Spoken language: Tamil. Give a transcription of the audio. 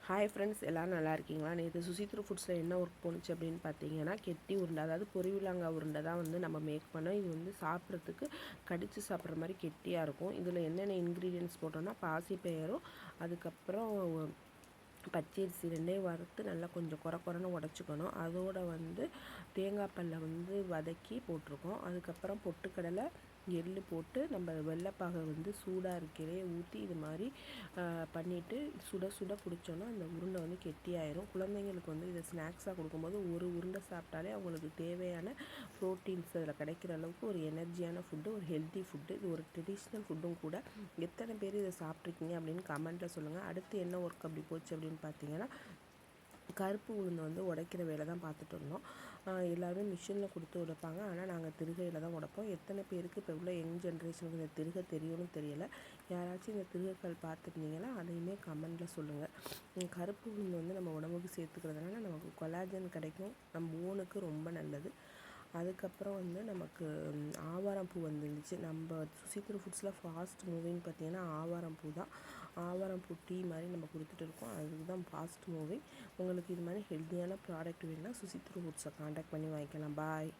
ஹாய் ஃப்ரெண்ட்ஸ், எல்லோரும் நல்லா இருக்கீங்களா? நேற்று சுசித்ரு ஃபுட்ஸில் என்ன ஒர்க் போணுச்சு அப்படின்னு பார்த்தீங்கன்னா, கெட்டி உருண்டை, அதாவது பொரிவிலாங்காய் உருண்டை தான் வந்து நம்ம மேக் பண்ணோம். இது வந்து சாப்பிட்றதுக்கு கடித்து சாப்பிட்ற மாதிரி கெட்டியாக இருக்கும். இதில் என்னென்ன இன்க்ரீடியன்ட்ஸ் போட்டோம்னா, பாசிப்பயிரும் அதுக்கப்புறம் பச்சரிசி ரெண்டையும் வறுத்து நல்லா கொஞ்சம் குறைன்னு உடச்சிக்கணும். அதோடு வந்து தேங்காய் பல்லை வந்து வதக்கி போட்டிருக்கோம். அதுக்கப்புறம் பொட்டுக்கடலை, எள்ளு போட்டு நம்ம வெள்ளைப்பாகை வந்து சூடாக இருக்கிறே ஊற்றி இது மாதிரி பண்ணிவிட்டு சுட சுட பிடிச்சோன்னா அந்த உருண்டை வந்து கெட்டியாயிரும். குழந்தைங்களுக்கு வந்து இதை ஸ்நாக்ஸாக கொடுக்கும்போது ஒரு உருண்டை சாப்பிட்டாலே அவங்களுக்கு தேவையான ப்ரோட்டீன்ஸ் அதில் கிடைக்கிற அளவுக்கு ஒரு எனர்ஜியான ஃபுட்டு, ஒரு ஹெல்த்தி ஃபுட்டு. இது ஒரு ட்ரெடிஷ்னல் ஃபுட்டும் கூட. எத்தனை பேர் இதை சாப்பிட்ருக்கீங்க அப்படின்னு கமெண்ட்டில் சொல்லுங்கள். அடுத்து என்ன ஒர்க் அப்படி போச்சு அப்படின்னு பார்த்தீங்கன்னா, கருப்பு உளுந்து வந்து உடைக்கிற வேலை தான் பார்த்துட்டு இருந்தோம். எல்லோருமே மிஷினில் கொடுத்து உடைப்பாங்க, ஆனால் நாங்கள் திருகையில் தான் உடைப்போம். எத்தனை பேருக்கு இப்போ உள்ள யங் ஜென்ரேஷனுக்கு இந்த திருகை தெரியும்னு தெரியலை. யாராச்சும் இந்த திருகைகள் பார்த்துருந்தீங்கன்னா அதையுமே கமெண்டில் சொல்லுங்கள். கருப்பு உளுந்து வந்து நம்ம உடம்புக்கு சேர்த்துக்கிறதுனால நமக்கு கொலாஜன் கிடைக்கும், நம்ம போனுக்கு ரொம்ப நல்லது. அதுக்கப்புறம் வந்து நமக்கு ஆவாரம் பூ வந்துருந்துச்சு. நம்ம சுசித்ரு ஃபுட்ஸில் ஃபாஸ்ட் மூவிங் பார்த்திங்கன்னா ஆவாரம் பூ தான். ஆவாரம் பூ டீ மாதிரி நம்ம கொடுத்துட்டு இருக்கோம், அதுதான் ஃபாஸ்ட் மூவிங். உங்களுக்கு இது மாதிரி ஹெல்த்தியான ப்ராடக்ட் வேணும்னா சுசித்ரு ஃபுட்ஸை காண்டாக்ட் பண்ணி வாங்கிக்கலாம். பாய்.